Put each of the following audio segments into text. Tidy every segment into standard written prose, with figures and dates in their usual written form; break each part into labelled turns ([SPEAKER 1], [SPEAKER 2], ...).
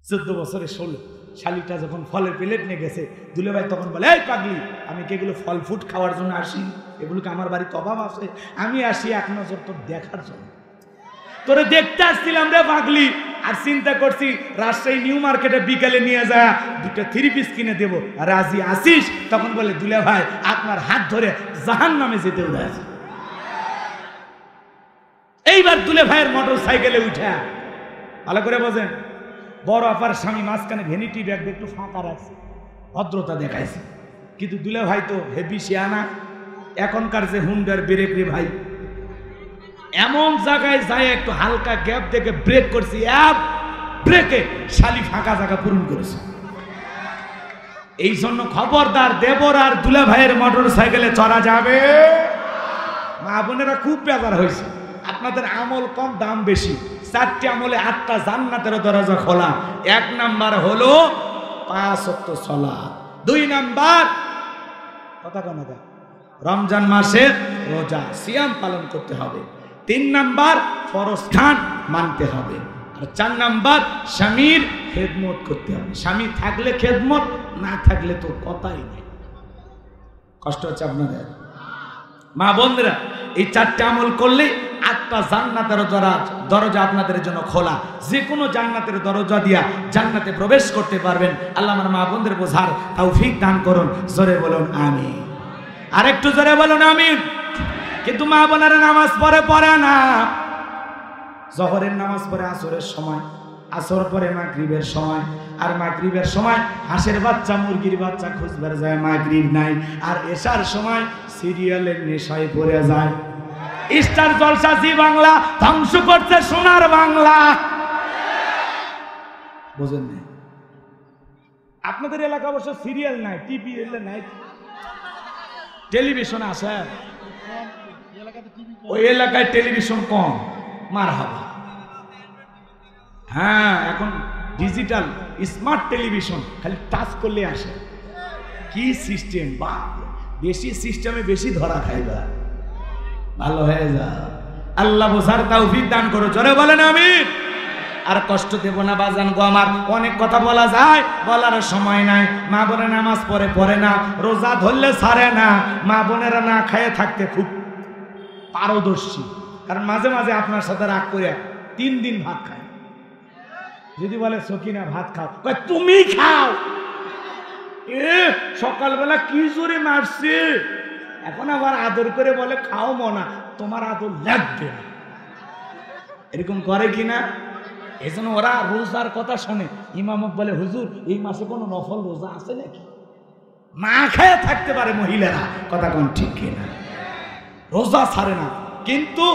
[SPEAKER 1] 14 বছরে 16 শালিটা যখন ফলের প্লেট নিয়ে গেছে, দুলে ভাই তখন বলে, এই পাগলি, আমি কি এগুলো ফল ফুট খাওয়ার জন্য আসি? এগুলোকে আমার বাড়িতে অভাব আছে? আমি আসি এক নজর তোর দেখার জন্য, তোরে দেখতে আসছিলাম রে পাগলি। আর চিন্তা করছি রাজশাহী নিউ মার্কেটে বিকালে নিয়ে যা 2টা 3 পিস কিনে দেবো, রাজি আসিস? তখন বলে, দুলে ভাই আপনার হাত ধরে জাহান্নামে যেতে উঠেছে। এইবার দুলে ভাইয়ের মোটর সাইকেলে উঠে, ভালো করে বোঝেন, বড় আপার স্বামী মাঝখানে ভ্যানিটি ব্যাগ একটু ফাঁকা রাখছে, ভদ্রতা দেখাইছে। কিন্তু দুলে ভাই তো হেভি শিয়ানা, এখনকার যে হুন্ডার ব্রেক রে ভাই, এমন জায়গায় যায় একটু হালকা গ্যাপ দেখে ব্রেক করছি, ব্রেকে শালি ফাঁকা জায়গা পূরণ করেছে। এই জন্য খবরদার, দেবর আর দুলে ভাইয়ের মোটর সাইকেলে চড়া যাবে। মা বোনেরা খুব বেজার হয়েছে, আপনাদের আমল কম, দাম বেশি। 4টি আমলে 8টা জান্নাতের দরজা খোলা। 1 নাম্বার হলো 5 ওয়াক্ত সালাত। 2 নাম্বার কথা কোন রমজান মাসে রোজা সিয়াম পালন করতে হবে। 3 নাম্বার ফরজ খান মানতে হবে। আর 4 নাম্বার স্বামীর খেদমত করতে হবে। স্বামী থাকলে খেদমত, না থাকলে তো কথাই নেই। কষ্ট হচ্ছে আপনাদের? মা বোনরা, এই 4টে আমল করলে 8টা জান্নাতের দরজা আপনাদের জন্য খোলা। যে কোনো জান্নাতের দরজা দিয়া জান্নাতে প্রবেশ করতে পারবেন। আল্লাহ আমার মা বোনদের বোঝার তৌফিক দান করুন। জোরে বলুন আমিন। আরেকটু জোরে বলুন আমিন। কিন্তু মা বোনেরা নামাজ পড়ে না। জোহরের নামাজ পড়ে আসরের সময়, আসর পরে মাগরিবের সময়, আর মাগরিবের সময় হাঁসের বাচ্চা মুরগির বাচ্চা খুঁজবার যায়, মাগরিব নাই। আর এশার সময় সিরিয়ালের নেশায় পড়ে যায়। স্টার জলসা জি বাংলা ধ্বংস করছে সোনার বাংলা। বুঝেন না? আপনাদের এলাকা অবশ্য সিরিয়াল নাই, টিভি নাই, টেলিভিশন আছে। ওই এলাকায় টেলিভিশন কম, মার হাবা। হ্যাঁ, এখন ডিজিটাল স্মার্ট টেলিভিশন, খালি টাচ করলে আসে। কি সিস্টেম! বা বেশি সিস্টেমে বেশি ধরা খাইবা, ভালো হয়ে যা। আল্লাহ বোঝার তৌফিক দান করো। জোরে বলেন আমিন। আর কষ্ট দেব না বাজান গো আমার, অনেক কথা বলা যায়, বলার সময় নাই। মা বোনের নামাজ পড়ে না, রোজা ধরলে ছাড়ে না। মা বোনেরা না খেয়ে থাকতে খুব পারদর্শী, কারণ মাঝে মাঝে আপনার সাথে রাগ করে 3 দিন ভাত খায়। যদি বলে সকিনা ভাত খাও, তুমি খাও। সকালবেলা কি জোরে মারছে, এখন আবার আদর করে বলে খাও মনা, তোমার আদর লাগবে না। এরকম করে কিনা? এই জন্য ওরা রোজার কথা শোনে। ইমামক বলে, হুজুর এই মাসে কোনো নফল রোজা আছে নাকি? না খেয়ে থাকতে পারে মহিলারা, কথা কোন ঠিক কিনা? রোজা ছাড়ে না, কিন্তু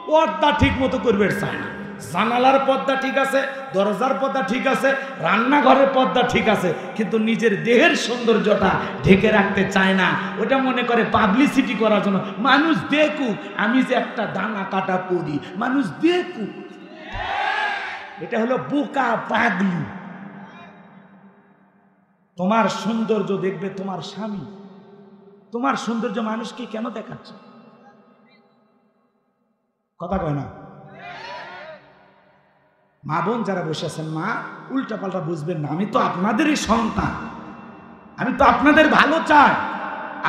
[SPEAKER 1] পর্দা ঠিক মতো করবে চায় না। জানালার পর্দা ঠিক আছে, দরজার পর্দা ঠিক আছে, রান্নাঘরের পর্দা ঠিক আছে, কিন্তু নিজের দেহের সৌন্দর্যটা ঢেকে রাখতে চায় না। ওটা মনে করে পাবলিসিটি করার জন্য, মানুষ দেখুক আমি যে একটা দানা কাটা পরি, মানুষ দেখুক। এটা হলো বোকা পাগলি। তোমার সৌন্দর্য দেখবে তোমার স্বামী, তোমার সৌন্দর্য মানুষকে কেন দেখাচ্ছে? কথা কয় না? মা বোন যারা বসে আছেন, মা উল্টা পাল্টা বুঝবেন না। আমি তো আপনাদেরই সন্তান, আমি তো আপনাদের ভালো চাই।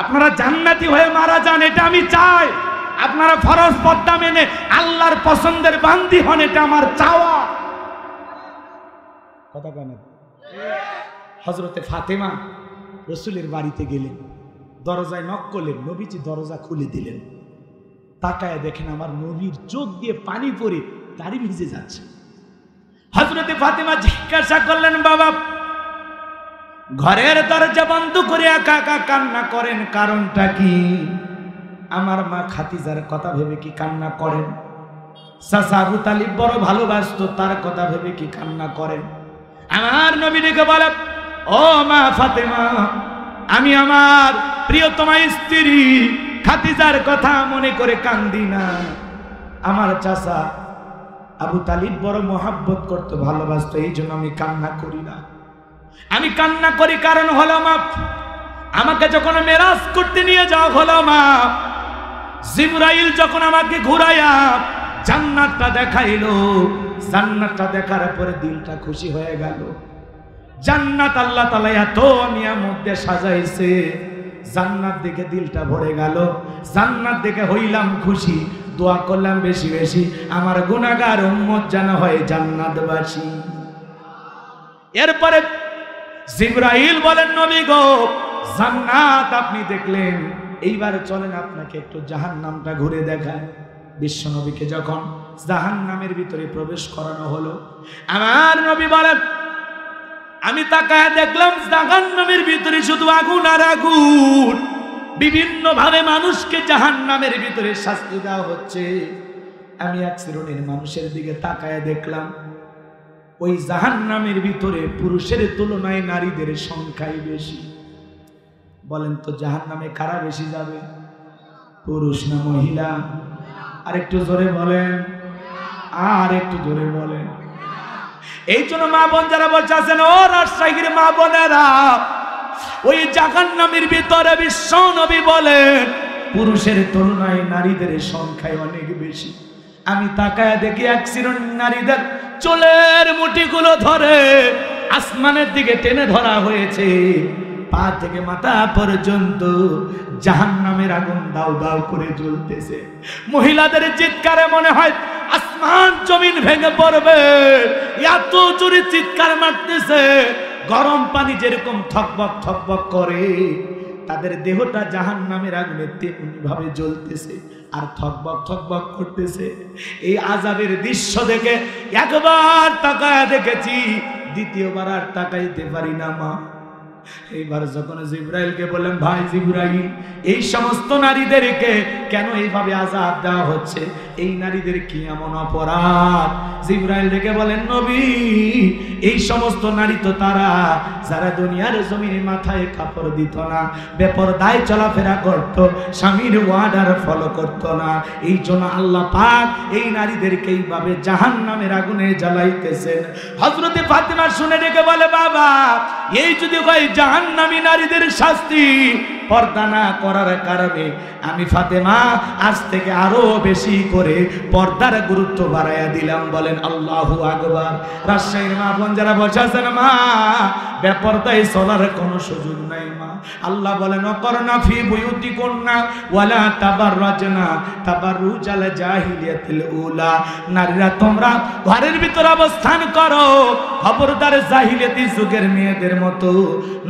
[SPEAKER 1] আপনারা জান্নাতি হয়ে মারা যান, এটা আমি চাই। আপনারা ফরজ পর্দা মেনে আল্লাহর পছন্দের বান্দি হন, এটা আমার চাওয়া। কথা কেন? হযরতে ফাতেমা রাসূলের বাড়িতে গেলেন, দরজায় নক করলেন, নবীজি দরজা খুলে দিলেন। তাকায় দেখেন আমার নবীর চোখ দিয়ে পানি পড়ে দাড়ি ভিজে যাচ্ছে। হযরতে ফাতেমা জিজ্ঞাসা করলেন, বাবা ঘরের দরজা বন্ধ করে একা একা কান্না করেন, কারণটা কি? আমার মা খাদিজার কথা ভেবে কি কান্না করেন? চাচা আবু তালিব বড় ভালোবাসতো, তার কথা ভেবে কি কান্না করেন? আমার নবী ডেকে বলে, ও মা ফাতেমা, আমি আমার প্রিয়তমা স্ত্রী খাদিজার কথা মনে করে কান্দি না। আমার চাচা আবু তালিব বড় মোহাব্বত করতে ভালোবাসতো, এই জন্য আমি কান্না করি না। আমি কান্না করি কারণ হলো মা, আমাকে যখন মেরাজ করতে নিয়ে যাওয়া হলো মা, জিবরাইল যখন আমাকে ঘুরাইয়া জান্নাতটা দেখাইলো, জান্নাতটা দেখার পরে দিলটা খুশি হয়ে গেল। জান্নাত আল্লাহ তাআলা এত নিয়ামত দিয়ে সাজাইছে, জান্নাত দেখে দিলটা ভরে গেল, জান্নাত দেখে হইলাম খুশি। দোয়া করলাম বেশি বেশি আমার গুনাহগার উম্মত যেন হয় জান্নাতবাসী। এরপরে জিবরাইল বলেন, নবী গো, জান্নাত আপনি দেখলেন, এইবার চলেন আপনাকে একটু জাহান্নামটা ঘুরে দেখায়। বিশ্ব নবীকে যখন জাহান্নামের ভিতরে প্রবেশ করানো হলো, আমার নবী বলেন, আমি তাকায় দেখলাম জাহান্নামের ভিতরে শুধু আগুন আর আগুন। বিভিন্ন ভাবে মানুষকে জাহান্নামের ভিতরে শাস্তি দেওয়া হচ্ছে। আমি এক শ্রেণীর মানুষের দিকে তাকায় দেখলাম, ওই জাহান্নামের ভিতরে পুরুষের তুলনায় নারীদের সংখ্যাই বেশি। বলেন তো জাহান্নামে কারা বেশি যাবে, পুরুষ না মহিলা? আর একটু জোরে বলেন, আর একটু জোরে বলেন। এই জন্য মা বোন যারা বসে আছেন, ও রাজশাহীর মা বোনেরা, ওই জাহান্নামের ভিতরে বিশ্ব নবী বলেন পুরুষের তুলনায় নারীদের সংখ্যায় অনেক বেশি। আমি তাকায় দেখি এক শ্রেণীর নারীদের চুলের মুঠিগুলো ধরে আসমানের দিকে টেনে ধরা হয়েছে, পা থেকে মাথা পর্যন্ত জাহান্নামের আগুন দাউ দাউ করে জ্বলতেছে। মহিলাদের চিৎকারে মনে হয় আসমান জমিন ভেঙে পড়বে, এত জোরে চিৎকার মারতেছে। গরম পানি যেরকম থকবক থকবক করে, তাদের দেহটা জাহান্নামের আগুনে তেমনি ভাবে জ্বলতেছে আর থকবক থকবক করতেছে। এই আযাবের দৃশ্য দেখে একবার তাকায় দেখেছি, দ্বিতীয়বার আর তাকাইতে পারি না মা। এইবার যখন জিবরাইলকে বললেন, ভাই জিবরাইল, এই সমস্ত নারীদেরকে কেন এইভাবে আযাব দেওয়া হচ্ছে, এই নারীদের কি এমন অপরাধ? জিবরাইল ডেকে বলেন, নবী, এই সমস্ত নারী তো তারা যারা দুনিয়ার জমিনে মাথায় কাপড় দিত না, বেপরদায় চলাফেরা করত, স্বামীর ওয়ার্ডার ফলো করত না। এই জন্য আল্লাহ পাক এই নারীদেরকে এইভাবে জাহান্নামের আগুনে জ্বালাইতেছেন। হযরতে ফাতেমা শুনে ডেকে বলে, বাবা, এই যদি হয় জাহান্নামী নারীদের শাস্তি পর্দা না করার কারণে, আমি ফাতেমা আজ থেকে আরো বেশি করে পর্দার গুরুত্ব বাড়াইয়া দিলাম। বলেন আল্লাহু আকবার। রাজশাহীর মা বোন যারা বসে আছেন, মা, বেপরদায় চলার কোনো সুযোগ নাই মা। আল্লাহ বলেন, অকরনা ফি বুয়ুতিকুন্না ওয়ালা তাবাররাজনা তাবাররুজাল জাহিলিয়াতিল উলা। নারীরা তোমরা ঘরের ভিতর অবস্থান করো, খবরদার জাহিলিয়াতি যুগের মেয়েদের মতো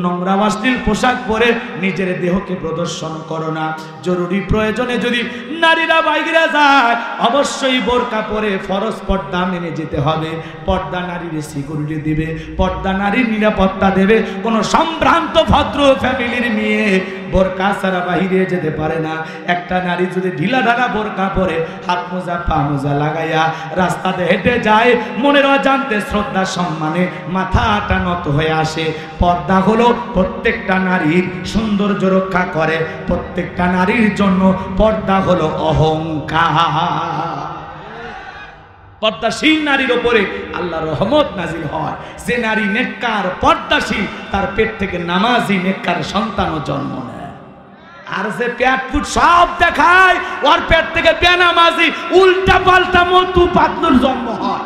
[SPEAKER 1] নোংরা অশ্লীল পোশাক পরে নিজের দেহকে প্রদর্শন করো না। জরুরি প্রয়োজনে যদি নারীরা বাইরে যায়, অবশ্যই বোরকা পরে ফরজ পর্দা মেনে যেতে হবে। পর্দা নারীর সিকিউরিটি দিবে, পর্দা নারীর নিরাপত্তা দেবে। কোনো সম্ভ্রান্ত ভদ্র ফ্যামিলির মেয়ে বোরকা ছাড়া বাহিরে যেতে পারে না। একটা নারী যদি ঢিলা ঢালা বোরকা পরে, হাত মোজা পা মোজা লাগাইয়া রাস্তাতে হেঁটে যায়, মনের অজান্তে শ্রদ্ধা সম্মানে মাথাটা নত হয়ে আসে। পর্দা হলো প্রত্যেকটা নারীর সৌন্দর্য রক্ষা করে, প্রত্যেকটা নারীর জন্য পর্দা হলো অহংকার। পর্দাশীল নারীর উপরে আল্লাহর রহমত নাজিল হয়। যে নারী নেককার পর্দাশীল, তার পেট থেকে নামাজি নেককার সন্তানও জন্ম নেয়। আর যে পেট ফুট সব দেখায়, ওর পেট থেকে বেনামাজি উল্টা পাল্টা মতু পাতলুর জন্ম হয়।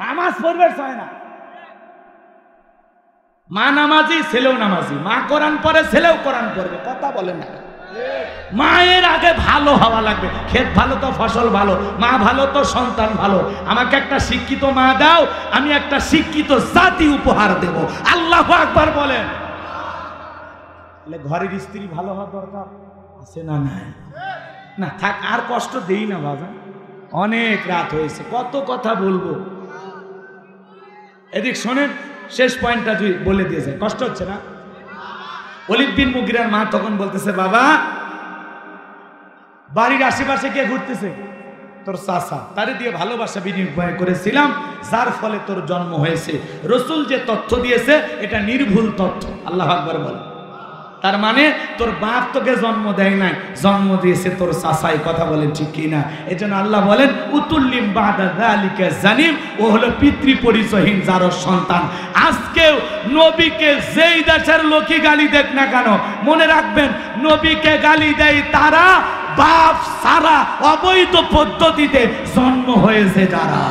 [SPEAKER 1] নামাজ পড়বে চায় না। মা নামাজি, ছেলেও নামাজি। মা কোরআন পড়ে, ছেলেও কোরআন পড়বে। কথা বলে না। মায়ের আগে ভালো হওয়া লাগবে। ক্ষেত ভালো তো ফসল ভালো, মা ভালো তো সন্তান ভালো। আমাকে একটা শিক্ষিত মা দাও, আমি একটা শিক্ষিত জাতি উপহার দেব। আল্লাহু আকবার বলেন। ঘরের স্ত্রী ভালো হওয়া দরকার আছে না? নাই না, থাক, আর কষ্ট দেই না বাবা, অনেক রাত হয়েছে, কত কথা বলবো। এদিক শোনেন, শেষ পয়েন্টটা বলে দিয়েছে, কষ্ট হচ্ছে না? ওলীদ বিন মুগীরার মা তখন বলতেছে, বাবা, বাড়ির আশেপাশে কে ঘুরতেছে? তোর চাচা, তারে দিয়ে ভালোবাসা বিনিময় করেছিলাম, যার ফলে তোর জন্ম হয়েছে। রাসূল যে তথ্য দিয়েছে এটা নির্ভুল তথ্য। আল্লাহু আকবার বল। তার মানে তোর বাপ তোকে জন্ম দেয় নাই, জন্ম দিয়েছে তোর চাচাই। কথা বলেন ঠিক কিনা? এজন্য আল্লাহ বলেন, উতুল্লিম বাদা যালিকা জানিম, ও হলো পিতৃ পরিচয়হীন যার সন্তান। আজকেও নবীকে যেই দেশের লোকই গালি দেখ না কেন, মনে রাখবেন, নবীকে গালি দেয় তারা বাপ সারা অবৈধ পদ্ধতিতে জন্ম হয়েছে যারা।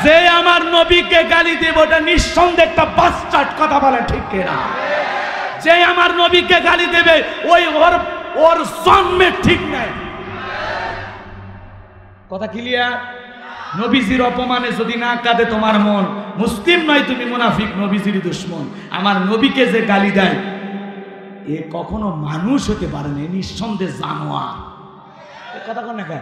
[SPEAKER 1] যে আমার নবীকে গালি দেব ওটা নিঃসন্দেহে একটা বাস্টার্ড, কথা বলে ঠিক কিনা? যে আমার নবীকে গালি দেবে ওই ওর জন্মে ঠিক নাই। কথা ক্লিয়ার? নবীজির অপমানে যদি না কাঁদে তোমার মন, মুসলিম নয় তুমি মুনাফিক, নবীজির দুশমন। আমার নবীকে যে গালি দেয় এ কখনো মানুষ হতে পারে না, নিঃসন্দেহে জানোয়ার। কথা কোন না?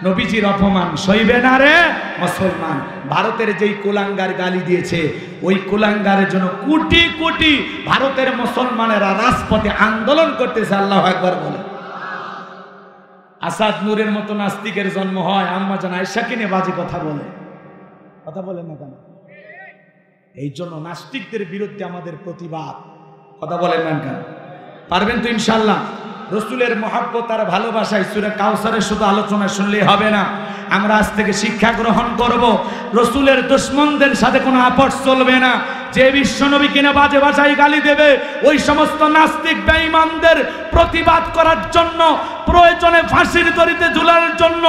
[SPEAKER 1] নবীজির অপমান সইবে না রে মুসলমান। ভারতের যেই কুলাঙ্গার গালি দিয়েছে ওই কুলাঙ্গারের জন্য কোটি কোটি ভারতের মুসলমানেরা রাজপথে আন্দোলন করতেছে। আল্লাহু আকবার বলে। আসাদ নূরের মতো নাস্তিকের জন্ম হয়, আম্মা জান আয়েশাকে নিয়ে বাজে কথা বলে। কথা বলেন না কেন? এই জন্য নাস্তিকদের বিরুদ্ধে আমাদের প্রতিবাদ। কথা বলেন না কেন? পারবেন তো ইনশাআল্লাহ? রসুলের মহব্বত আর ভালোবাসায় সূরা কাউসারের শুধু আলোচনা শুনলেই হবে না, আমরা আজ থেকে শিক্ষা গ্রহণ করব। রসুলের দুশমনদের সাথে কোনো আপস চলবে না। যে বিশ্বনবী কিনা বাজে ভাষায় গালি দেবে ওই সমস্ত নাস্তিক বেঈমানদের প্রতিবাদ করার জন্য, প্রয়োজনে ফাঁসির দড়িতে ঝুলানোর জন্য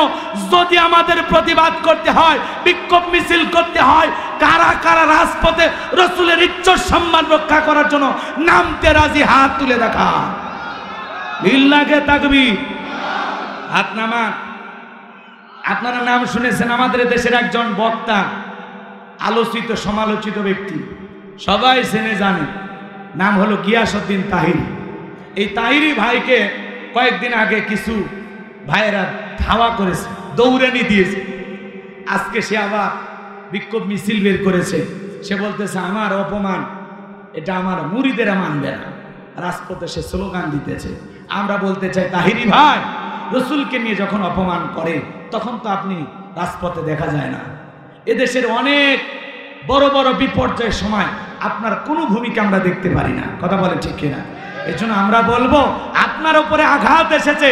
[SPEAKER 1] যদি আমাদের প্রতিবাদ করতে হয়, বিক্ষোভ মিছিল করতে হয়, কারা কারা রাজপথে রসুলের ইজ্জত সম্মান রক্ষা করার জন্য নামতে রাজি, হাত তুলে দেখা। লিল্লাহে তাকবীর। হাত নামা। আপনারা নাম শুনেছেন আমাদের দেশের একজন বক্তা, আলোচিত সমালোচিত ব্যক্তি, সবাই জেনে জানে, নাম হলো গিয়াসউদ্দিন তাহিরি। এই তাহিরি ভাইকে কয়েকদিন আগে কিছু ভাইয়েরা ধাওয়া করেছে, দৌড়ানি দিয়েছে। আজকে সে আবার বিক্ষোভ মিছিল বের করেছে। সে বলতেছে আমার অপমান এটা আমার মুরিদেরা মানবে না। রাজপথে সে স্লোগান দিতেছে। আমরা বলতে চাই তাহিরি ভাই, রসুলকে নিয়ে যখন অপমান করে তখন তো আপনি রাজপথে দেখা যায় না। এদেশের অনেক বড় বড় বিপর্যয়ের সময় আপনার কোনো ভূমিকা আমরা দেখতে পারি না। কথা বলেন ঠিক কিনা? এই জন্য আমরা বলবো আপনার উপরে আঘাত এসেছে,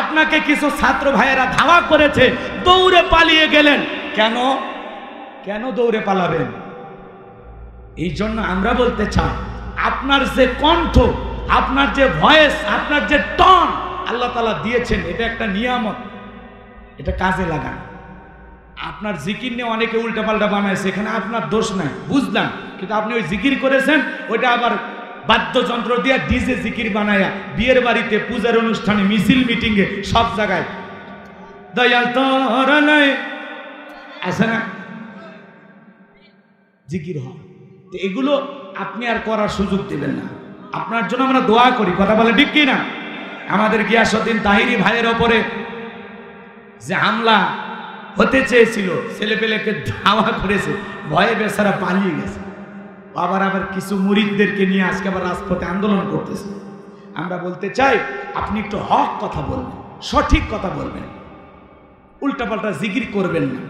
[SPEAKER 1] আপনাকে কিছু ছাত্র ভাইয়েরা ধাওয়া করেছে, দৌড়ে পালিয়ে গেলেন। কেন কেন দৌড়ে পালাবেন? এই জন্য আমরা বলতে চাই আপনার যে কণ্ঠ, আপনার যে ভয়েস, আপনার যে টন আল্লাহ তাআলা দিয়েছেন, এটা একটা নিয়ামত, এটা কাজে লাগান। আপনার জিকির নিয়ে অনেকে উল্টাপাল্টা বানাইছে, এখানে আপনার দোষ নাই, বুঝলাম, কিন্তু আপনি ওই জিকির করেছেন, ওইটা আবার বাদ্যযন্ত্র দিয়ে ডিজে জিকির বানায়া বিয়ের বাড়িতে, পূজার অনুষ্ঠানে, মিছিল মিটিংয়ে, সব জায়গায় দয়াল তোর নয় আছে না জিকির হয়। তো এগুলো আপনি আর করার সুযোগ দেবেন না। আপনার জন্য আমরা দোয়া করি। কথা বলে ঠিক কি না? আমাদের গিয়াসউদ্দিন তাহিরি ভাইয়ের ওপরে যে হামলা হতে চেয়েছিল, ছেলেপেলেকে ধাওয়া করেছে, ভয়ে বেচারা পালিয়ে গেছে। আবার কিছু মুরিদদেরকে নিয়ে আজকে আবার রাজপথে আন্দোলন করতেছে। আমরা বলতে চাই আপনি একটু হক কথা বলবেন, সঠিক কথা বলবেন, উল্টাপাল্টা জিকির করবেন না।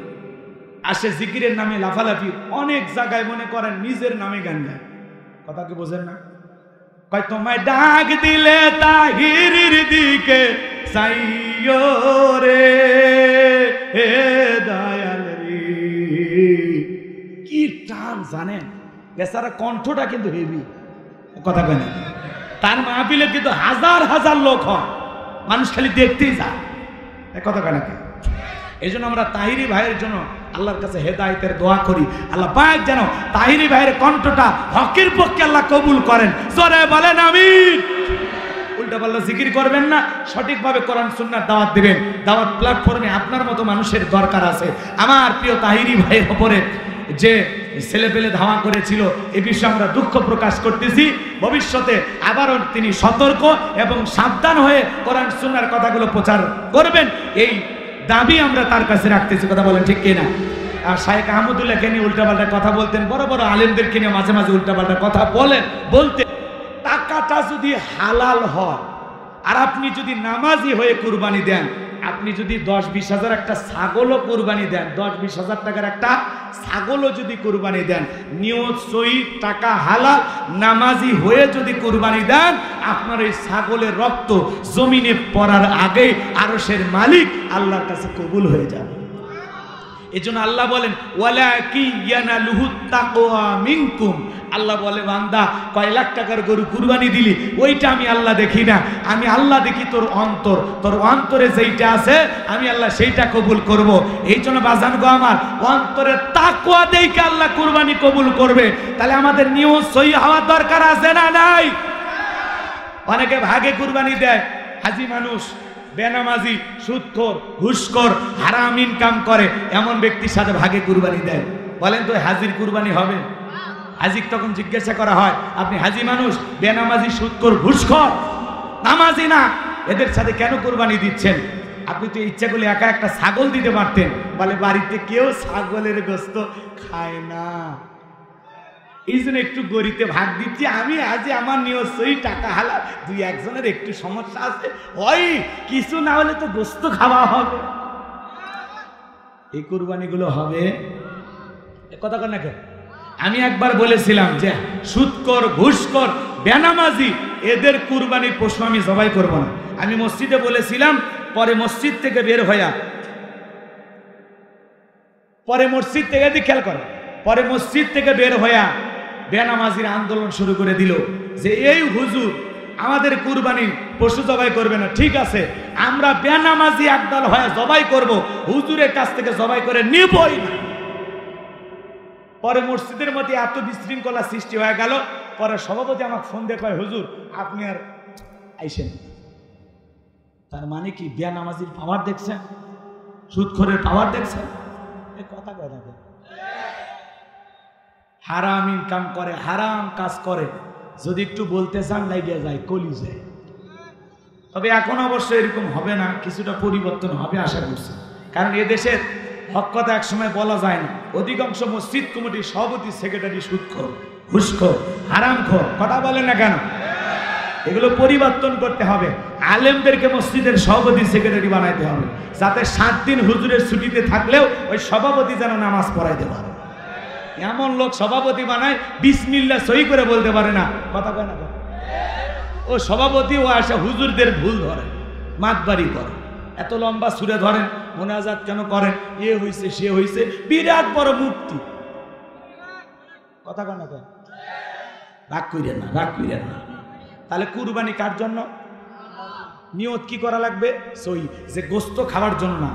[SPEAKER 1] আসে জিকিরের নামে লাফালাফি, অনেক জায়গায় মনে করেন নিজের নামে গান গায়। কথা কি বোঝেন না? কয় তোমায় ডাক দিলে তাহিরির দিকে চাইও রে হে দয়াল রে। কি টান জানেন? বেচারা কণ্ঠটা কিন্তু হেভি। কথা কয় না? তার মাহফিলে কিন্তু হাজার হাজার লোক হয়, মানুষ খালি দেখতেই যায়। কথা কয় না? এই জন্য আমরা তাহিরি ভাইয়ের জন্য আল্লাহর কাছে হেদায়েতের দোয়া করি। আল্লাহ পাক যেন তাহিরি ভাইয়ের কণ্ঠটা হকের পক্ষে আল্লাহ কবুল করেন। জোরে বলেন আমিন। উল্টাপাল্টা জিকির করবেন না, সঠিকভাবে কোরআন সুন্নাহর দাওয়াত দিবেন। দাওয়াত প্ল্যাটফর্মে আপনার মতো মানুষের দরকার আছে। আমার প্রিয় তাহিরি ভাইয়ের উপরে যে ছেলেপেলে ধাওয়া করেছিল, এ বিষয়ে আমরা দুঃখ প্রকাশ করতেছি। ভবিষ্যতে আবারও তিনি সতর্ক এবং সাবধান হয়ে কোরআন সুন্নাহর কথাগুলো প্রচার করবেন, এই দাবি আমরা তার কাছে রাখতেছি। কথা বলেন ঠিক কিনা? আর শাইখ আহমদুল্লাহকে নিয়ে উল্টাপাল্টা কথা বলতেন, বড় বড় আলেমদেরকে নিয়ে মাঝে মাঝে উল্টাপাল্টা কথা বলতে। টাকাটা যদি হালাল হয় আর আপনি যদি নামাজি হয়ে কুরবানি দেন, আপনি যদি 10-20 হাজার একটা ছাগলও কুরবানি দেন, 10-20 হাজার টাকার একটা ছাগলও যদি কুরবানি দেন, নিয়ত সহি, টাকা হালাল, নামাজি হয়ে যদি কুরবানি দেন, আপনার এই ছাগলের রক্ত জমিনে পড়ার আগে আরশের মালিক আল্লাহর কাছে কবুল হয়ে যাবে। এজন্য আল্লাহ বলেন ওয়ালাকিন ইয়ানালুহুত তাকওয়া মিনকুম। আল্লাহ বলে বান্দা কয় লাখ টাকার গরু কুরবানি দিলি, ওইটা আমি আল্লাহ দেখি না, আমি আল্লাহ দেখি তোর অন্তর। তোর অন্তরে যেইটা আছে আমি আল্লাহ সেইটা কবুল করব। এই জন্য বাজান গো আমার, অন্তরে তাকওয়া দেখে আল্লাহ কুরবানি কবুল করবে। তাহলে আমাদের নিয়ত সহি হওয়ার দরকার আছে না নাই? অনেকে ভাগে কুরবানি দেয়, হাজি মানুষ, বেনামাজি, সুদখোর, ঘুষখোর, হারাম ইনকাম করে এমন ব্যক্তির সাথে ভাগে কুরবানি দেয়। বলেন তো হাজির কুরবানি হবে? হাজিক তখন জিজ্ঞাসা করা হয়, আপনি হাজি মানুষ, বেনামাজি, সুদখোর, ঘুষখোর, নামাজি না, এদের সাথে কেন কুরবানি দিচ্ছেন? আপনি তো ইচ্ছা করলে একা একটা ছাগল দিতে পারতেন। বলে বাড়িতে কেউ ছাগলের গোশত খায় না, এই জন্য একটু গরিতে ভাগ দিচ্ছি। আমি আজ আমার নিয়ত সহি, টাকা হালাল, দুই একজনের একটু সমস্যা আছে, ওই কিছু না হলে তো গোশত খাওয়া হবে। এই কুরবানিগুলো হবে, কথা কর না কেন? আমি একবার বলেছিলাম যে সুদখোর, ঘুষখোর, বেনামাজি এদের কুরবানির পশু আমি জবাই করব না। আমি মসজিদে বলেছিলাম, পরে মসজিদ থেকে বের হইয়া, পরে মসজিদ থেকে খেয়াল করে, পরে মসজিদ থেকে বের হইয়া বেনামাজির আন্দোলন শুরু করে দিল যে এই হুজুর আমাদের কুরবানি পশু জবাই করবে না। ঠিক আছে, আমরা বেনামাজি একদল হয়ে জবাই করব, হুজুরের কাছ থেকে জবাই করে নিবই না। পরে মসজিদের মধ্যে এত বিশৃঙ্খলা সৃষ্টি হয়ে গেল, পরে সভাপতি আমাকে ফোন দিয়ে কয়, হুজুর আপনি আর আইসেন। তার মানে কি বেনামাজির পাওয়ার দেখছেন, সুদখোরের পাওয়ার দেখছেন? এই কথা কয় না, হারাম ইনকাম করে, হারাম কাজ করে, যদি একটু বলতে চান লাগিয়ে যায় কলিজে। তবে এখন অবশ্য এরকম হবে না, কিছুটা পরিবর্তন হবে আশা করছি। কারণ এদেশের হক কথা একসময় বলা যায় না। অধিকাংশ মসজিদ কমিটির সভাপতি, সেক্রেটারি সুদখোর, ঘুষখোর, হারামখোর, কথা বলেন না কেন? এগুলো পরিবর্তন করতে হবে। আলেমদেরকে মসজিদের সভাপতি, সেক্রেটারি বানাইতে হবে, যাতে 7 দিন হুজুরের ছুটিতে থাকলেও ওই সভাপতি যেন নামাজ পড়াইতে পারে। এমন লোক সভাপতি বানায় বিসমিল্লাহ সহি করে বলতে পারে না, কথা কয় না। ও সভাপতি ও আসে হুজুরদের ভুল ধরে, মাতবাড়ি করে, এত লম্বা সুরে ধরেন, মোনাজাত কেন করেন, এ হইছে সে হইছে, বিরাট বড় মুক্তি, কথা কয় না। রাগ কইরেন না, রাগ কইরেন না। তাহলে কুরবানি কার জন্য? নিয়ত কি করা লাগবে? সহি, যে গোশত খাওয়ার জন্য না।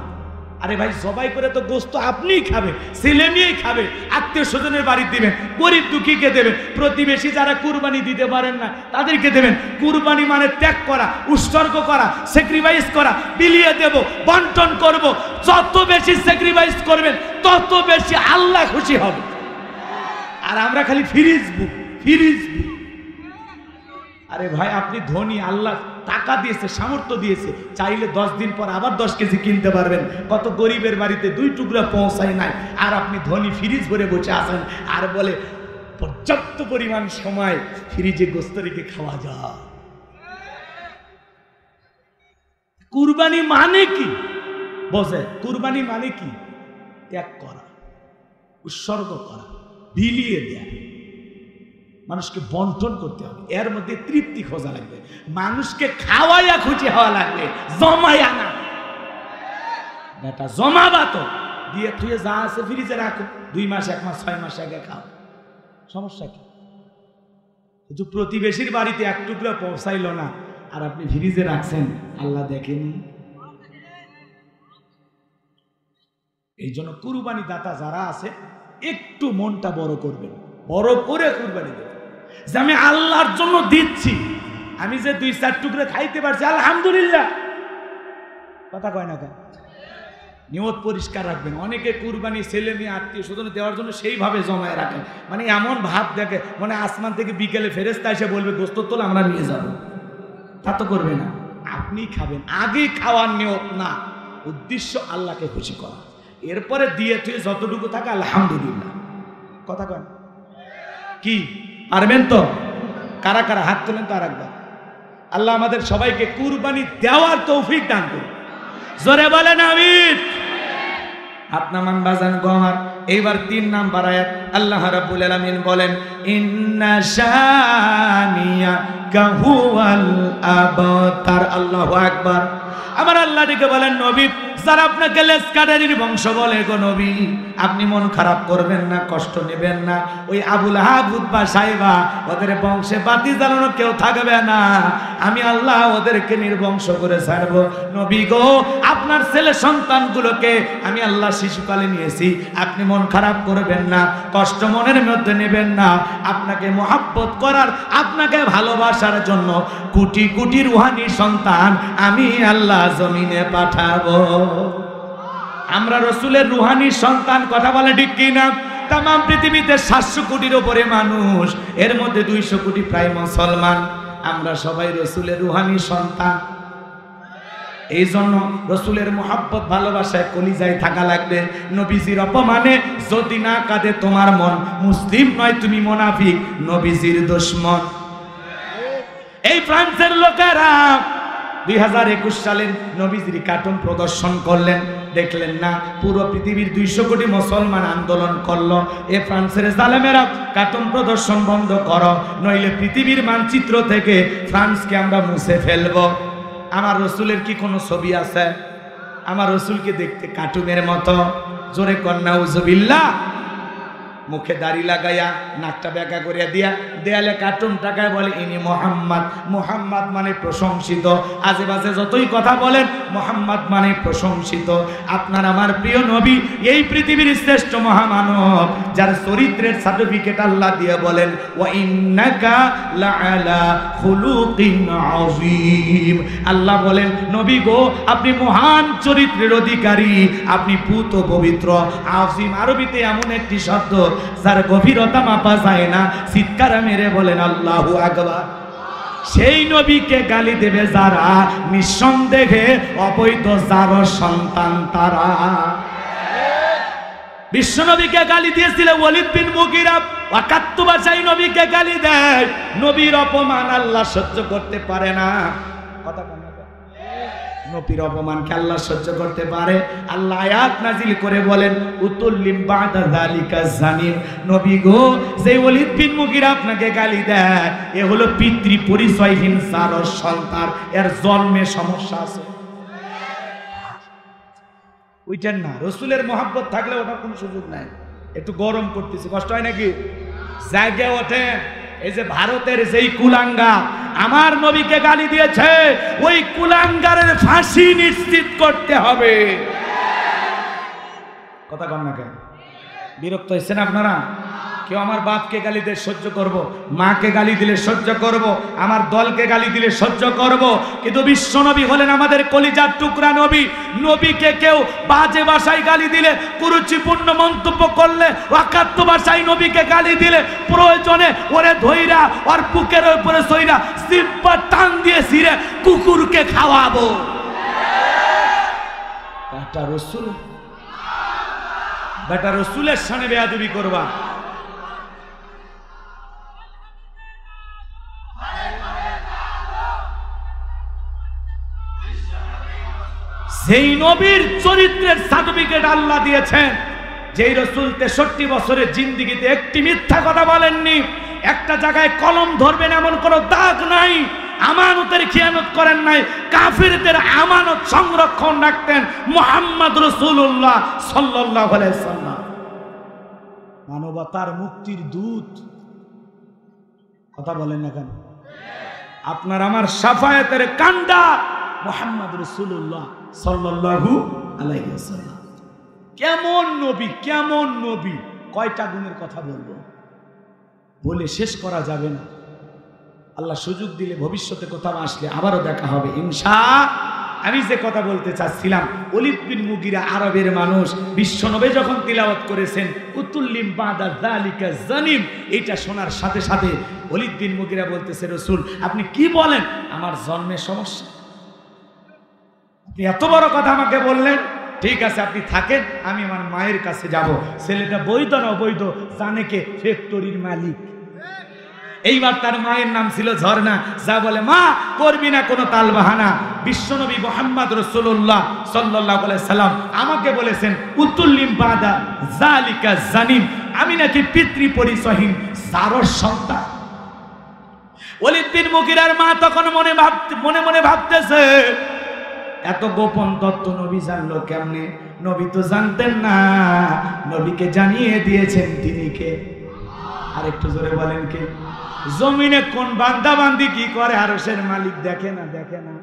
[SPEAKER 1] আরে ভাই জবাই করে তো গোশত আপনিই খাবে, ছেলে মেয়েই খাবে, আত্মীয় স্বজনের বাড়ি দিবেন, গরিব দুঃখীকে দেবেন, প্রতিবেশী যারা কুরবানি দিতে পারেন না তাদেরকে দেবেন। কুরবানি মানে ত্যাগ করা, উৎসর্গ করা, স্যাক্রিফাইস করা, বিলিয়ে দেব, বন্টন করব। যত বেশি স্যাক্রিফাইস করবেন তত বেশি আল্লাহ খুশি হবে। আর আমরা খালি ফিরিজ বুক, ফিরিজ বুক। আরে ভাই আপনি ধনী, আল্লাহ টাকা দিয়েছে, সামর্থ্য দিয়েছে, চাইলে 10 দিন পর আবার 10 কেজি কিনতে পারবেন। কত গরিবের বাড়িতে 2 টুকরা পৌঁছায় নাই, আর আপনি ধনী ফ্রিজ ভরে বসে আছেন আর বলে পর্যাপ্ত পরিমাণ সময় ফ্রিজে গোশত রেখে খাওয়া যায়। কুরবানি মানে কি বোঝে? কুরবানি মানে কি? ত্যাগ করা, উৎসর্গ করা, বিলিয়ে দেয়া, মানুষকে বন্টন করতে হবে। এর মধ্যে তৃপ্তি খোঁজা লাগবে, মানুষকে খাওয়াইয়া খুশি হওয়া লাগবে, জমাইয়া না। বেটা জমাবা তো, দিয়ে তুই যা আছে ফ্রিজে রাখো, 2 মাস 1 মাস 6 মাস আগে খাও, সমস্যা কি? কিন্তু প্রতিবেশীর বাড়িতে 1 টুকরা পৌঁছাইল না আর আপনি ফ্রিজে রাখছেন, আল্লাহ দেখেনি। এই জন্য কুরবানি দাতা যারা আছে একটু মনটা বড় করবেন, বড় করে কুরবানি দেবেন যে আমি আল্লাহর জন্য দিচ্ছি। আমি যে 2-4 টুকরা খাইতে পারছি আলহামদুলিল্লাহ, কথা কয় না কেন? নিয়ত পরিষ্কার রাখবেন। অনেকে কুরবানি ছেলে মেয়ে আত্মীয় স্বজন দেওয়ার জন্য সেইভাবে জমায় রাখেন, মানে এমন ভাব দেখে মানে আসমান থেকে বিকেলে ফেরেশতা এসে বলবে গোশত তোল আমরা নিয়ে যাব। তা তো করবে না, আপনি খাবেন। আগে খাওয়ার নিয়ত না, উদ্দেশ্য আল্লাহকে খুশি করা। এরপরে দিয়ে তুই যতটুকু থাকে আলহামদুলিল্লাহ, কথা কয় কি? পারবেন তো? কারা কারা হাত তোলেন তো আরেকবার। আল্লাহ আমাদের সবাইকে কুরবানি দেওয়ার তৌফিক দান করুন, জোরে বলেন আমিন। হাত নামান বাজান গো আমার। এইবার 3 নাম্বার আয়াত আল্লাহ রাব্বুল আলামিন বলেন ইন্না শানিয়াকা হুয়াল আবতার। আল্লাহু আকবার। আমার আল্লাহ ডেকে বলেন নবী যারা আপনাকে লেসকাটারির বংশ বলে গো নবী, আপনি মন খারাপ করবেন না, কষ্ট নেবেন না। ওই আবুল আহাব উতবা সাইবা ওদের বংশে বাতি জ্বালানো কেউ থাকবে না, আমি আল্লাহ ওদেরকে নির্বংশ করে ছাড়বো। নবী গো, আপনার ছেলে সন্তানগুলোকে আমি আল্লাহ শিশুকালে নিয়েছি, আপনি মন খারাপ করবেন না, কষ্ট মনের মধ্যে নেবেন না। আপনাকে মোহাব্বত করার, আপনাকে ভালোবাসার জন্য কোটি কোটি রুহানি সন্তান আমি আল্লাহ জমিনে পাঠাবো। আমরা রসুলের রুহানি সন্তান, কথা বলে ঠিক কিনা? তাম পৃথিবীতে 700 কোটির উপরে মানুষ, এর মধ্যে 200 কোটি প্রায় মুসলমান। আমরা সবাই রসুলের রুহানি সন্তান। এই জন্য রসুলের মোহাব্বত ভালোবাসায় কলিজায় থাকা লাগবে। নবীজির অপমানে যদি না কাঁদে তোমার মন, মুসলিম নয় তুমি মুনাফিক, নবীজির দুশমন। এই ফ্রান্সের লোকেরা 2021 সালে নবীজির কার্টুন প্রদর্শন করলেন, দেখলেন না? পুরো পৃথিবীর 200 কোটি মুসলমান আন্দোলন করলো, এ ফ্রান্সের জালেমেরা কার্টুন প্রদর্শন বন্ধ করো, নইলে পৃথিবীর মানচিত্র থেকে ফ্রান্সকে আমরা মুছে ফেলবো। আমার রসুলের কি কোনো ছবি আছে? আমার রসুলকে দেখতে কার্টুনের মতো। জোরে কন্যা উজুবিল্লাহ। মুখে দাড়ি লাগাইয়া, নাকটা বেঁকা করিয়া দিয়া, দেয়ালে কার্টুন টাকায় বলে ইনি মোহাম্মদ। মোহাম্মদ মানে প্রশংসিত। আজে বাজে যতই কথা বলেন, মোহাম্মদ মানে প্রশংসিত। আপনার আমার প্রিয় নবী এই পৃথিবীর শ্রেষ্ঠ মহামানব, যার চরিত্রের সার্টিফিকেট আল্লাহ দিয়ে বলেন ওয়া ইন্নাকা লাআলা খুলুকিন আযীম। আল্লাহ বলেন নবী গো, আপনি মহান চরিত্রের অধিকারী, আপনি পুত পবিত্র। আযীম আরবিতে এমন একটি শব্দ যার গভীরতা মাপা যায় না। চিৎকার মেরে বলেন আল্লাহু আকবার। সেই নবীকে গালি দেবে যারা, নিঃসন্দেহে অবৈধ যার সন্তান তারা। বিশ্ব নবীকে গালি দিয়েছিল ওয়ালিদ বিন মুগিরা, ওয়াকাত্তু ভাষায় নবীকে গালি দেয়। নবীর অপমান আল্লাহ সহ্য করতে পারে না। কথা বলেন, নবীর অপমানকে আল্লাহ সহ্য করতে পারে। আল্লাহ আয়াত নাজিল করে বলেন উতুল্লিম বাদা যালিকা জানিম। নবী গো, যে ওয়ালিদ বিন মুগিরা আপনাকে গালি দেয়, এ হলো পিতৃ পরিচয়হীন যার সন্তান, এর জন্মে সমস্যা আছে। ওইটার না, রসুলের মহাব্বত থাকলে ওটার কোনো সুযোগ নাই। একটু গরম করতেছি, কষ্ট হয় নাকি? জায়গা ওঠে। এই যে ভারতের যেই কুলাঙ্গা আমার নবীকে গালি দিয়েছে, ওই কুলাঙ্গারের ফাঁসি নিশ্চিত করতে হবে। কথা কম না কেন? বিরক্ত হয়েছেন আপনারা? কেউ আমার বাপকে গালি দিলে সহ্য করব, মাকে গালি দিলে সহ্য করব, আমার দলকে গালি দিলে সহ্য করব, কিন্তু বিশ্ব নবী হলেন আমাদের কলিজার টুকরা নবী। নবীকে কেউ বাজে ভাষায় গালি দিলে, কুরুচিপূর্ণ মন্তব্য করলে, ওয়াকাত্তু ভাষায় নবীকে গালি দিলে, প্রয়োজনে ওরে ধইরা ওর বুকের উপরে সইরা সিম্পা টান দিয়ে ছিঁড়ে কুকুরকে খাওয়াবো। বেটা রসুল, বেটা রসুলের সামনে বেয়াদবি করবা। সেই নবীর চরিত্রের সার্টিফিকেট আল্লাহ দিয়েছেন, যেই রসুল 63 বছরের জিন্দেগিতে একটি মিথ্যা কথা বলেননি, একটা জায়গায় কলম ধরবেন এমন কোনো দাগ নাই, আমানতের খিয়ানত করেন নাই, কাফিরদের আমানত সংরক্ষণ রাখতেন মুহাম্মদ রাসূলুল্লাহ সাল্লাল্লাহু আলাইহি ওয়াসাল্লাম। মানবতার মুক্তির দূত। কথা বলেন না কেন? আপনার আমার শাফায়াতের কান্ডা মুহাম্মদ রাসূলুল্লাহ সাল্লাল্লাহু আলাইহি ওয়াসাল্লাম। কেমন নবী, কেমন নবী! কয়টা গুণের কথা বলবো, বলে শেষ করা যাবে না। আল্লাহ সুযোগ দিলে ভবিষ্যতে কোথাও আসলে আবারও দেখা হবে ইনশাআল্লাহ। আমি যে কথা বলতে চাচ্ছিলাম, ওয়ালিদ বিন মুগিরা আরবের মানুষ, বিশ্বনবী যখন তিলাওয়াত করেছেন উতুল্লিম বাদা যালিকা জানিম, এটা শোনার সাথে সাথে ওয়ালিদ বিন মুগিরা বলতেছে রাসূল আপনি কি বলেন, আমার জন্মের সমস্যা, আপনি এত বড় কথা আমাকে বললেন, ঠিক আছে আপনি থাকেন, আমি আমার মায়ের কাছে যাব। ছেলেটা বৈধ না অবৈধ জানে কে? ফ্যাক্টরির মালিক। এইবার তার মায়ের নাম ছিল ঝর্ণা। যা বলে মা করবি না কোনো তালবাহানা, বিশ্বনবী মুহাম্মদ রাসূলুল্লাহ সাল্লাল্লাহু আলাইহি সাল্লাম আমাকে বলেছেন উতুল্লিম বাদা যালিকা জানিম, আমি নাকি পিতৃ পরিচয়হীন সারস সন্তান। ওয়ালিদ বিন মুগিরার মা তখন মনে মনে ভাবতেছে এত গোপন তত্ত্ব নবী জানলো কেমনে? নবী তো জানতেন না, নবীকে জানিয়ে দিয়েছেন তিনি কে? আর একটু জোরে বলেন কে? জমিনে কোন বান্দা বান্দি কি করে আরশের মালিক দেখে না? দেখে না?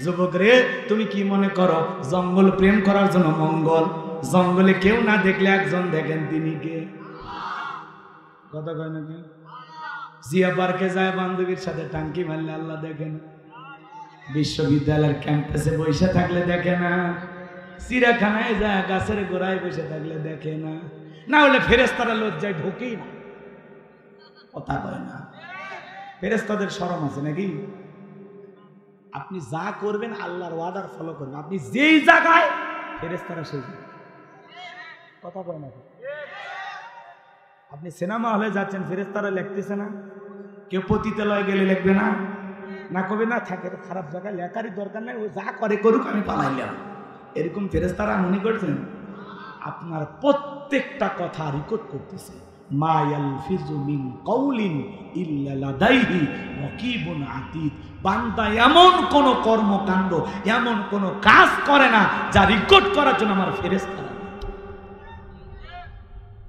[SPEAKER 1] যুবক রে, তুমি কি মনে করো জঙ্গল প্রেম করার জন্য মঙ্গল? জঙ্গলে কেউ না দেখলে একজন দেখেন, তিনি কে? কথা কয় নাকি? জিয়া পার্কে যায় বান্ধবীর সাথে টাঙ্কি মারলে আল্লাহ দেখে না? বিশ্ববিদ্যালয়ের ক্যাম্পাসে বসে থাকলে দেখে না? চিড়িয়াখানায় যায় গাছের গোড়ায় বসে থাকলে দেখে না? না হলে ফেরেশতারা লজ্জায় ঢোকেই না, কথা কয় না। ফেরেশতাদের শরম আছে নাকি? আপনি যা করবেন আল্লাহর ওয়ার্ডার ফলো করবেন, আপনি যেই জায়গায় ফেরেশতারা সেই জায়গায়, কথা কয় না? আপনি সিনেমা হলে যাচ্ছেন, ফেরেশতারা লিখতেছে না? কেউ পতিতালয়ে গেলে লিখবে না? না কবে না থাকে খারাপ জায়গায় লেখারই দরকার নাই, ও যা করে করুক, আমি পালাইলাম। এরকম ফেরেশতারা মনে করছেন আপনার প্রত্যেকটা কথা রেকর্ড করতেছে। মা ইয়ালফিজু মিন কাউলিন ইল্লা লাদাইহি রাকিবুন আতীদ। বান্দা এমন কোন কর্মকাণ্ড, এমন কোন কাজ করে না যা রেকর্ড করার জন্য আমার ফেরেশতারা।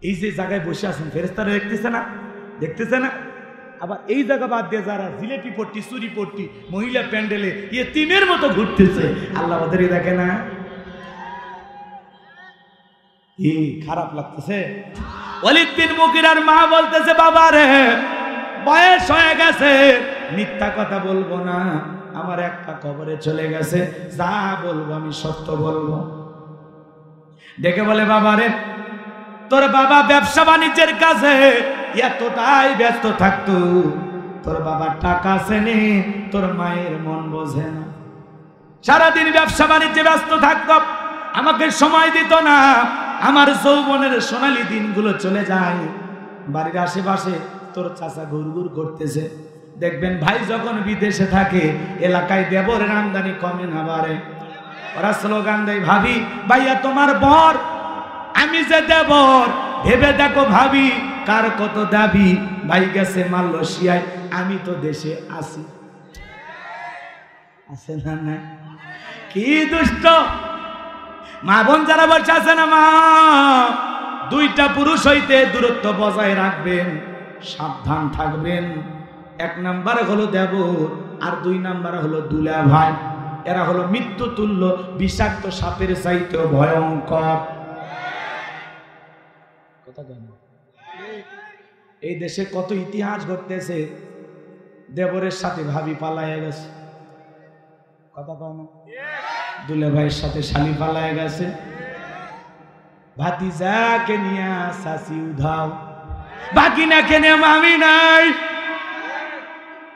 [SPEAKER 1] এই যে জায়গায় বসে আছেন ফেরেশতারা দেখতেছে না? দেখতেছে না? আবার এই জায়গা বাদ দিয়ে যারা জিলেপি পট্টি, চুরি পট্টি, মহিলা প্যান্ডেলে ইয়েতিমের মতো ঘুরতেছে, আল্লাহ ওদেরই দেখে না? খারাপ লাগতেছে। ওয়ালিদ বিন মুগিরার মা বলতেছে, বাবা রে বয়স হয়ে গেছে, মিথ্যা কথা বলবো না, আমার একটা কবরে চলে গেছে, যা বলবো আমি সত্য বলবো। ডেকে বলে, বাবা রে তোর বাবা ব্যবসা বাণিজ্যের কাছে এতটাই ব্যস্ত থাকতো, তোর বাবার টাকা চেনে, তোর মায়ের মন বোঝে না। সারাদিন ব্যবসা বাণিজ্যে ব্যস্ত থাকতো, আমাকে সময় দিত না। আমার যৌবনের সোনালী দিনগুলো চলে যায়, বাড়ির আশেপাশে তোর চাচা ঘুরঘুর করতেছে। দেখবেন ভাই যখন বিদেশে থাকে, এলাকায় দেবরের আমদানি কমে না বাড়ে, ওরা স্লোগান দেয়, ভাবি ভাইয়া তোমার বর, আমি যে দেবর, ভেবে দেখো ভাবি কার কত দাবি, ভাই গেছে মালয়েশিয়ায়, আমি তো দেশে আছি। আছে না? না কি দুষ্ট মা বোন যারা বসে আছে না, মা দুইটা পুরুষ হইতে দূরত্ব বজায় রাখবেন, সাবধান থাকবেন। এক নাম্বার হলো দেবর, আর দুই নাম্বার হলো দুলা ভাই। এরা হলো মৃত্যু তুল্য, বিষাক্ত সাপের চাইতেও ভয়ঙ্কর। কথা জানো? এই দেশে কত ইতিহাস ঘটতেছে, দেবরের সাথে ভাবি পালায় গেছে, কথা কয় না? দুলা ভাইয়ের সাথে শালি পালায় গেছে, ভাতিজাকে নিয়ে শাশি উধাও, বাকিনাকে নিয়ে মামি নাই।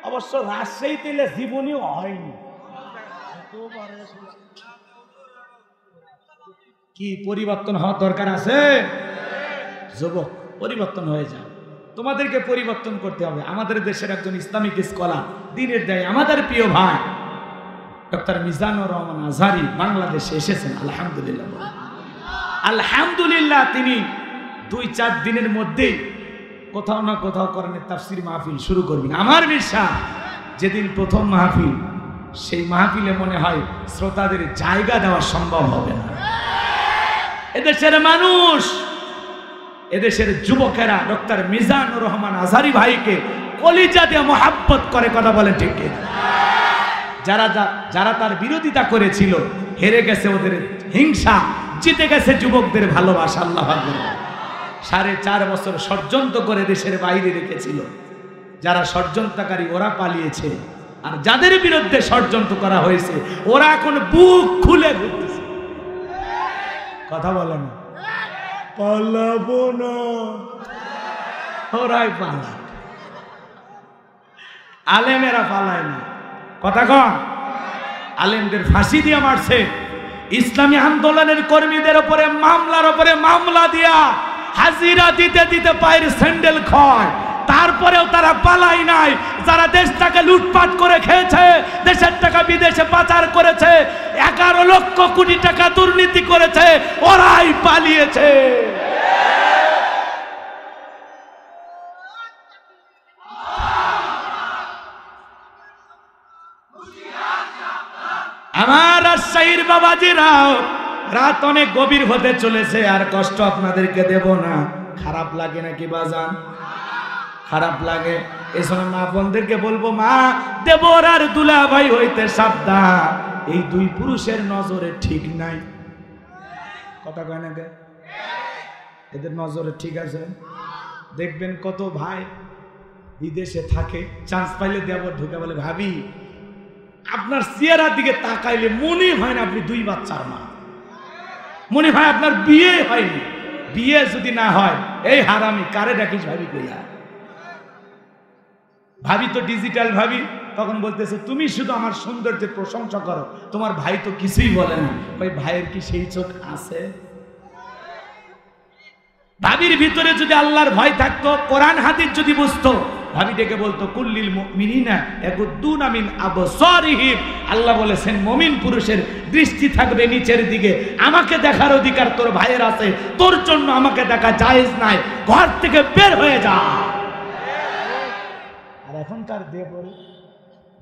[SPEAKER 1] অবশ্য রাজশাহী তেলে জীবনীও হয়নি। কি পরিবর্তন হওয়ার দরকার আছে? যুবক পরিবর্তন হয়ে যাও, তোমাদেরকে পরিবর্তন করতে হবে। আমাদের দেশের একজন ইসলামিক স্কলার, দিনের দেয় আমাদের প্রিয় ভাই ডক্টর মিজানুর রহমান আজহারি বাংলাদেশে এসেছেন। আলহামদুলিল্লাহ, আলহামদুলিল্লাহ। তিনি 2-4 দিনের মধ্যেই কোথাও না কোথাও কোরআনের তাফসীর মাহফিল শুরু করবেন। আমার বিশ্বাস যেদিন প্রথম মাহফিল, সেই মাহফিলে মনে হয় শ্রোতাদের জায়গা দেওয়া সম্ভব হবে না। এদেশের মানুষ, এদেশের যুবকেরা ডক্টর মিজানুর রহমান আজহারি ভাইকে কলিজা দিয়ে মোহাব্বত করে, কথা বলে ঠিক কিনা? যারা তার বিরোধিতা করেছিল হেরে গেছে, ওদের হিংসা জিতে গেছে যুবকদের ভালোবাসা। আল্লাহু আকবার। 4.5 বছর ষড়যন্ত্র করে দেশের বাইরে রেখেছিল, যারা ষড়যন্ত্রকারী ওরা পালিয়েছে, আর যাদের বিরুদ্ধে ষড়যন্ত্র করা হয়েছে ওরা এখন বুক খুলে ঘুরতেছে। কথা বলে না, পালাবো না, ওরাই পালায়, আলেমেরা পালায় না। কথা কন, আলেমদের ফাঁসি দিয়ে মারছে, ইসলামী আন্দোলনের কর্মীদের উপরে মামলার উপরে মামলা দিয়া হাজিরা দিতে দিতে পায়ের স্যান্ডেল ক্ষয়, তারপরেও তারা পালাই নাই। যারা দেশটাকে লুটপাট করে খেয়েছে, দেশের টাকা বিদেশে পাচার করেছে, 11 লক্ষ কোটি টাকা দুর্নীতি করেছে, ওরাই পালিয়েছে। আমার রাজশাহীর বাবাজিরাও, রাত অনেক গভীর হতে চলেছে, আর কষ্ট আপনাদেরকে দেব না। খারাপ লাগে নাকি বাজান? খারাপ লাগে। এই সময় মা বোনদেরকে বলবো, মা, দেবর আর দুলাভাই হইতে সাবধান, এই দুই পুরুষের নজরে ঠিক নাই। কথা কয় না কে? এদের নজরে ঠিক আছে? দেখবেন কত ভাই বিদেশে থাকে, চান্স পাইলে দেবর ঢুকে বলে, ভাবি আপনার চেহারার দিকে তাকাইলে মনে হয় না আপনি দুই বাচ্চার মা, মনে হয় আপনার বিয়ে হয়নি। বিয়ে যদি না হয়, এই হারামি কারে ডাকিস ভাবি কইয়া? ভাবি তো ডিজিটাল ভাবি। তখন বলতেছে, তুমি শুধু আমার সৌন্দর্যের প্রশংসা করো, তোমার ভাই তো কিছুই বলে না। ওই ভাইয়ের কি সেই চোখ আছে? ভাবির ভিতরে যদি আল্লাহর ভয় থাকতো, কোরআন হাদিস যদি বুঝতো, ভাবি ডেকে বলতো, কুল্লিল মুমিনিনা ইয়াগুদ্দুনা মিন আবসারিহিম। আল্লাহ বলেছেন মুমিন পুরুষের দৃষ্টি থাকবে নিচের দিকে। আমাকে দেখার অধিকার তোর ভাইয়ের আছে, তোর জন্য আমাকে দেখা জায়েজ নাই, ঘর থেকে বের হয়ে যা। আর এখনকার দেবর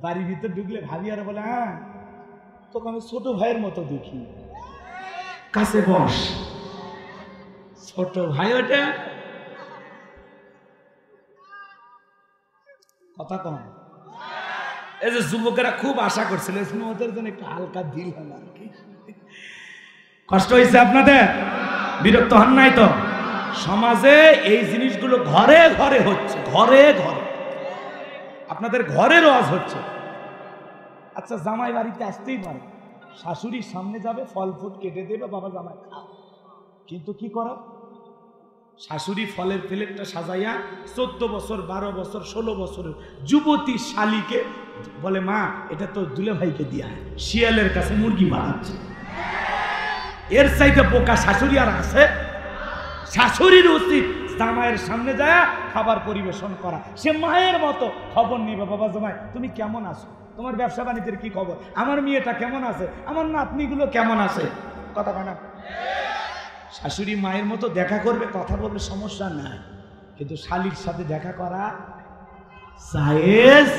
[SPEAKER 1] বাড়ির ভিতর ঢুকলে ভাবি আর বলে, হ্যাঁ তোকে আমি ছোট ভাইয়ের মতো দেখি, কাছে বস। ছোট ভাই ওটা কথা কম। এই যে যুবকেরা খুব আশা করছিল, ওদের জন্য একটু হালকা দিল হলো আর কি। কষ্ট হয়েছে আপনাদের? বিরক্ত হন নাই তো? সমাজে এই জিনিসগুলো ঘরে ঘরে হচ্ছে, ঘরে ঘরে। আপনাদের ঘরের ওয়াজ হচ্ছে। আচ্ছা, জামাই বাড়িতে আসতেই পারে, শাশুড়ির সামনে যাবে, ফল ফুট কেটে দেবে, বাবা জামাই খাও। কিন্তু কি করো? শাশুড়ি ফলের প্লেটটা সাজাইয়া 14 বছর 12 বছর 16 বছরের যুবতী শালীকে বলে, মা এটা তো দুলে ভাইকে দিয়া, শিয়ালের কাছে মুরগি বানাচ্ছে। এর চাইতে বোকা শাশুড়ি আর আছে? শাশুড়ির উচিত জামাইয়ের সামনে যায় খাবার পরিবেশন করা। সে মায়ের মতো খবর নিবে, বাবা জামাই তুমি কেমন আছো, তোমার ব্যবসা বাণিজ্যের কি খবর, আমার মেয়েটা কেমন আছে, আমার নাতনিগুলো কেমন আছে। কথা বলে না? শাশুড়ি মায়ের মতো দেখা করবে, কথা বলবে, সমস্যা নাই, কিন্তু শালীর সাথে দেখা করা জায়েজ